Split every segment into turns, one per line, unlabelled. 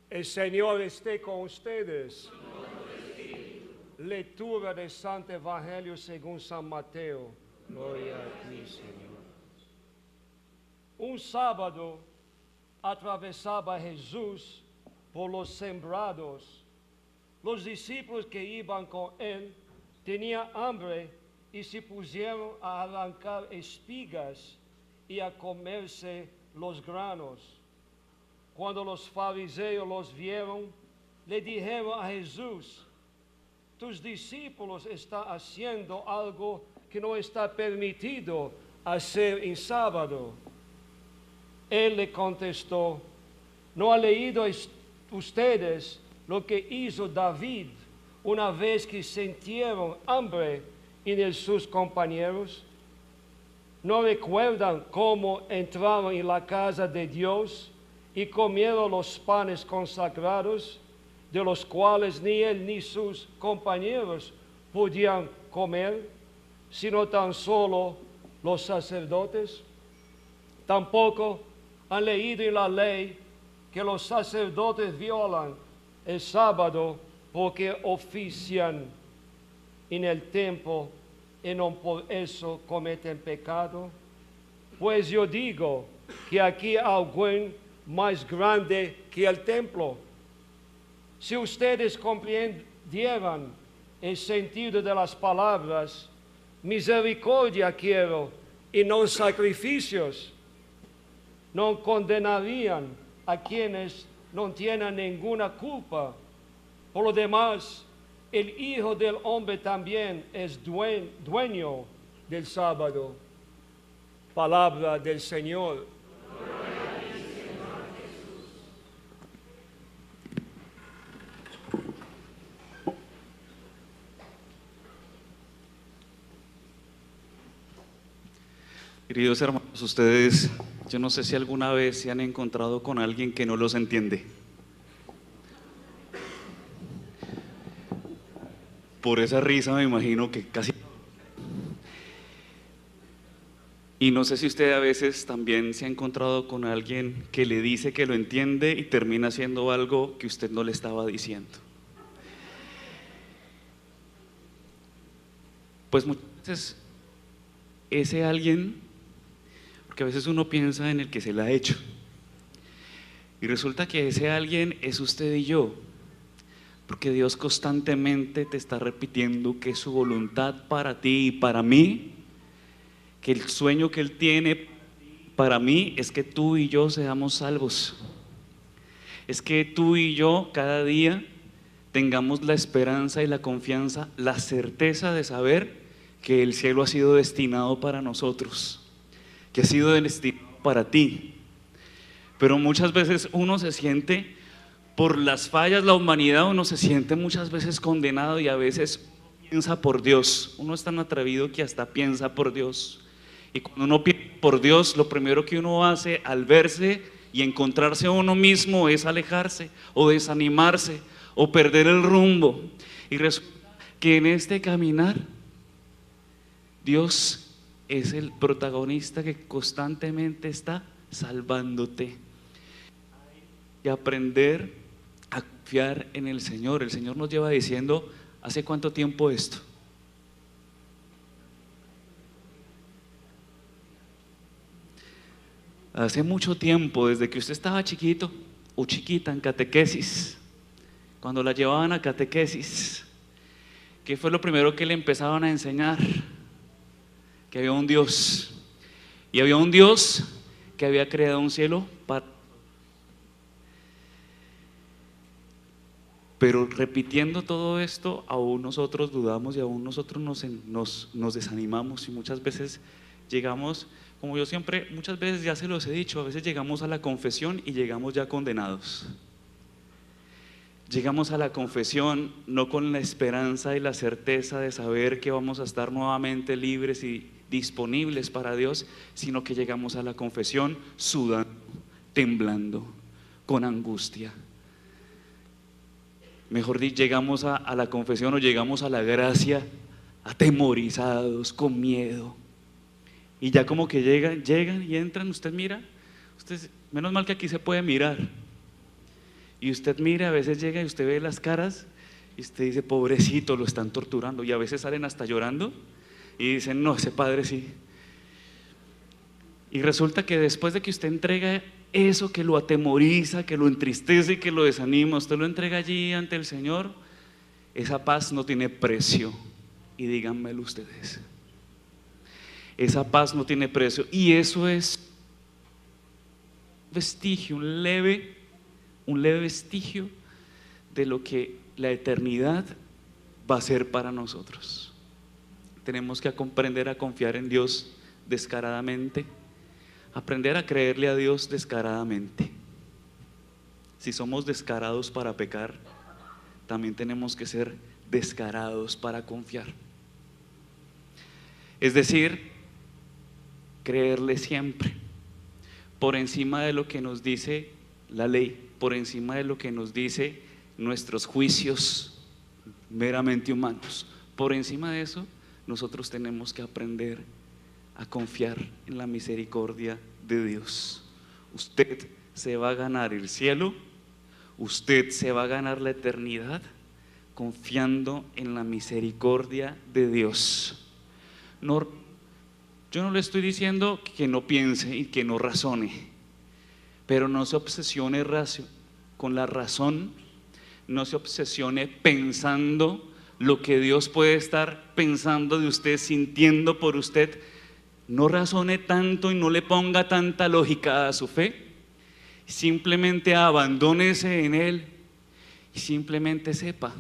El Señor esté con ustedes. Lectura del Santo Evangelio según San Mateo. Gloria a ti, Señor. Un sábado atravesaba Jesús por los sembrados. Los discípulos que iban con él tenían hambre y se pusieron a arrancar espigas y a comerse los granos. Cuando los fariseos los vieron, le dijeron a Jesús: tus discípulos están haciendo algo que no está permitido hacer en sábado. Él le contestó: ¿no han leído ustedes lo que hizo David una vez que sintieron hambre en sus compañeros? ¿No recuerdan cómo entraron en la casa de Dios y comieron los panes consagrados, de los cuales ni él ni sus compañeros podían comer, sino tan solo los sacerdotes? Tampoco han leído en la ley que los sacerdotes violan el sábado porque ofician en el templo y no por eso cometen pecado. Pues yo digo que aquí hay alguien más grande que el templo. Si ustedes comprendieran el sentido de las palabras, misericordia quiero y no sacrificios, no condenarían a quienes no tienen ninguna culpa. Por lo demás, el Hijo del Hombre también es dueño del sábado. Palabra del Señor.
Queridos hermanos, ustedes, yo no sé si alguna vez se han encontrado con alguien que no los entiende. Por esa risa me imagino que casi... Y no sé si usted a veces también se ha encontrado con alguien que le dice que lo entiende y termina haciendo algo que usted no le estaba diciendo. Pues muchas veces ese alguien, porque a veces uno piensa en el que se la ha hecho, y resulta que ese alguien es usted y yo, porque Dios constantemente te está repitiendo que es su voluntad para ti y para mí, que el sueño que Él tiene para mí es que tú y yo seamos salvos, es que tú y yo cada día tengamos la esperanza y la confianza, la certeza de saber que el cielo ha sido destinado para nosotros, que ha sido destinado para ti. Pero muchas veces uno se siente, por las fallas, la humanidad, uno se siente muchas veces condenado y a veces piensa por Dios. Uno es tan atrevido que hasta piensa por Dios. Y cuando uno piensa por Dios, lo primero que uno hace al verse y encontrarse a uno mismo es alejarse o desanimarse o perder el rumbo. Y resulta que en este caminar Dios es el protagonista que constantemente está salvándote. Y aprender a confiar en el Señor. El Señor nos lleva diciendo: ¿hace cuánto tiempo esto? Hace mucho tiempo, desde que usted estaba chiquito o chiquita en catequesis, cuando la llevaban a catequesis, ¿qué fue lo primero que le empezaban a enseñar? Que había un Dios, y había un Dios que había creado un cielo para... Pero repitiendo todo esto, aún nosotros dudamos y aún nosotros nos desanimamos, y muchas veces llegamos, como yo siempre, muchas veces ya se los he dicho, a veces llegamos a la confesión y llegamos ya condenados. Llegamos a la confesión no con la esperanza y la certeza de saber que vamos a estar nuevamente libres y disponibles para Dios, sino que llegamos a la confesión sudando, temblando, con angustia. Mejor dicho, llegamos a la confesión o llegamos a la gracia atemorizados, con miedo. Y ya como que llegan y entran, usted mira, menos mal que aquí se puede mirar. Y usted mira, a veces llega y usted ve las caras y usted dice, pobrecito, lo están torturando. Y a veces salen hasta llorando y dicen, no, ese padre sí. Y resulta que después de que usted entrega eso que lo atemoriza, que lo entristece y que lo desanima, usted lo entrega allí ante el Señor, esa paz no tiene precio. Y díganmelo ustedes, esa paz no tiene precio. Y eso es vestigio, un leve vestigio de lo que la eternidad va a ser para nosotros. Tenemos que aprender a confiar en Dios descaradamente, aprender a creerle a Dios descaradamente. Si somos descarados para pecar, también tenemos que ser descarados para confiar. Es decir, creerle siempre, por encima de lo que nos dice la ley, por encima de lo que nos dice nuestros juicios meramente humanos. Por encima de eso, nosotros tenemos que aprender a confiar en la misericordia de Dios. Usted se va a ganar el cielo, usted se va a ganar la eternidad confiando en la misericordia de Dios. No, yo no le estoy diciendo que no piense y que no razone, pero no se obsesione con la razón, no se obsesione pensando lo que Dios puede estar pensando de usted, sintiendo por usted. No razone tanto y no le ponga tanta lógica a su fe, simplemente abandónese en Él y simplemente sepa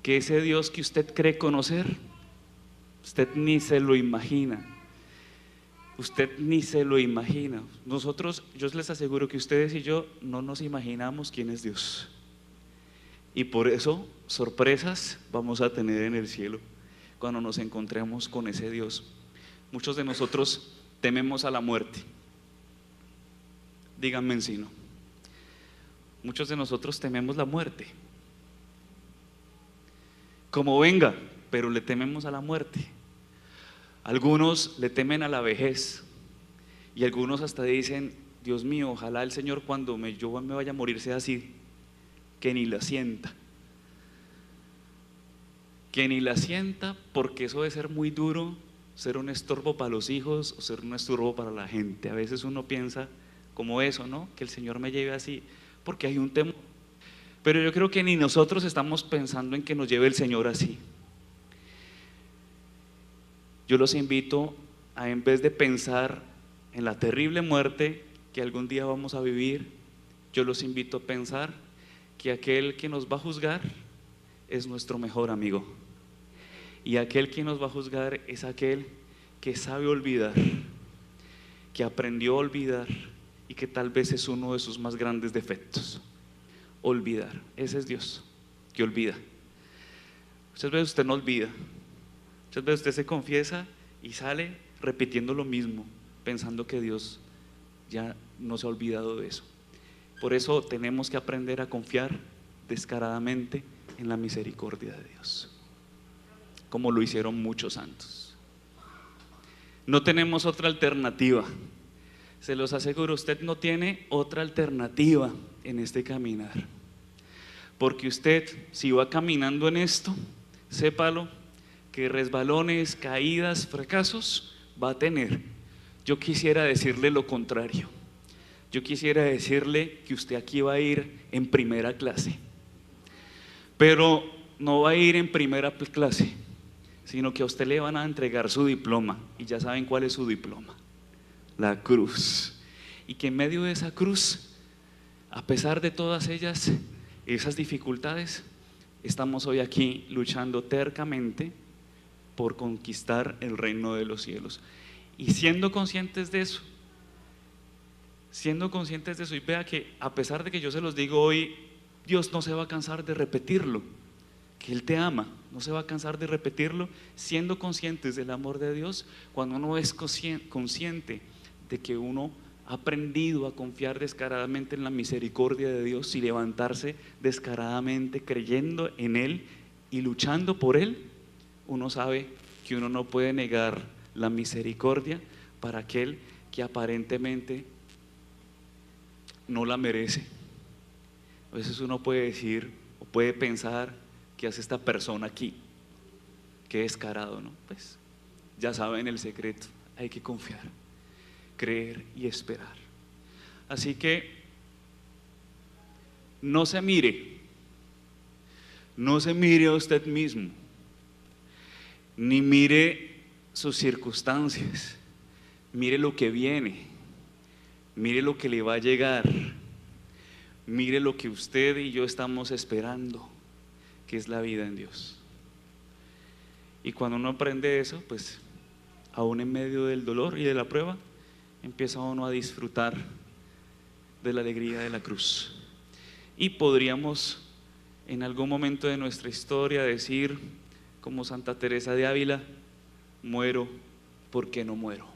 que ese Dios que usted cree conocer, usted ni se lo imagina. Usted ni se lo imagina. Nosotros, yo les aseguro que ustedes y yo no nos imaginamos quién es Dios. Y por eso, sorpresas vamos a tener en el cielo cuando nos encontremos con ese Dios. Muchos de nosotros tememos a la muerte. Díganme si no. Muchos de nosotros tememos la muerte. Como venga, pero le tememos a la muerte. Algunos le temen a la vejez y algunos hasta dicen, Dios mío, ojalá el Señor cuando yo me vaya a morir sea así, que ni la sienta. Que ni la sienta, porque eso debe ser muy duro, ser un estorbo para los hijos o ser un estorbo para la gente. A veces uno piensa como eso, ¿no? Que el Señor me lleve así, porque hay un temor. Pero yo creo que ni nosotros estamos pensando en que nos lleve el Señor así. Yo los invito a, en vez de pensar en la terrible muerte que algún día vamos a vivir, yo los invito a pensar que aquel que nos va a juzgar es nuestro mejor amigo. Y aquel que nos va a juzgar es aquel que sabe olvidar, que aprendió a olvidar y que tal vez es uno de sus más grandes defectos. Olvidar. Ese es Dios, que olvida. Muchas veces usted no olvida. Muchas veces usted se confiesa y sale repitiendo lo mismo, pensando que Dios ya no se ha olvidado de eso. Por eso tenemos que aprender a confiar descaradamente en la misericordia de Dios, como lo hicieron muchos santos. No tenemos otra alternativa. Se los aseguro, usted no tiene otra alternativa en este caminar. Porque usted, si va caminando en esto, sépalo, que resbalones, caídas, fracasos va a tener. Yo quisiera decirle lo contrario. Yo quisiera decirle que usted aquí va a ir en primera clase, pero no va a ir en primera clase, sino que a usted le van a entregar su diploma, y ya saben cuál es su diploma: la cruz. Y que en medio de esa cruz, a pesar de todas esas dificultades, estamos hoy aquí luchando tercamente por conquistar el reino de los cielos. Y siendo conscientes de eso, y vea que a pesar de que yo se los digo hoy, Dios no se va a cansar de repetirlo, que Él te ama, no se va a cansar de repetirlo, siendo conscientes del amor de Dios. Cuando uno es consciente de que uno ha aprendido a confiar descaradamente en la misericordia de Dios y levantarse descaradamente creyendo en Él y luchando por Él, uno sabe que uno no puede negar la misericordia para aquel que aparentemente no la merece. A veces uno puede decir o puede pensar: ¿qué hace esta persona aquí? Qué descarado, ¿no? Pues ya saben el secreto, hay que confiar, creer y esperar. Así que no se mire a usted mismo, ni mire sus circunstancias, mire lo que viene, mire lo que le va a llegar, mire lo que usted y yo estamos esperando, que es la vida en Dios. Y cuando uno aprende eso, pues aún en medio del dolor y de la prueba, empieza uno a disfrutar de la alegría de la cruz. Y podríamos en algún momento de nuestra historia decir, como Santa Teresa de Ávila: muero porque no muero.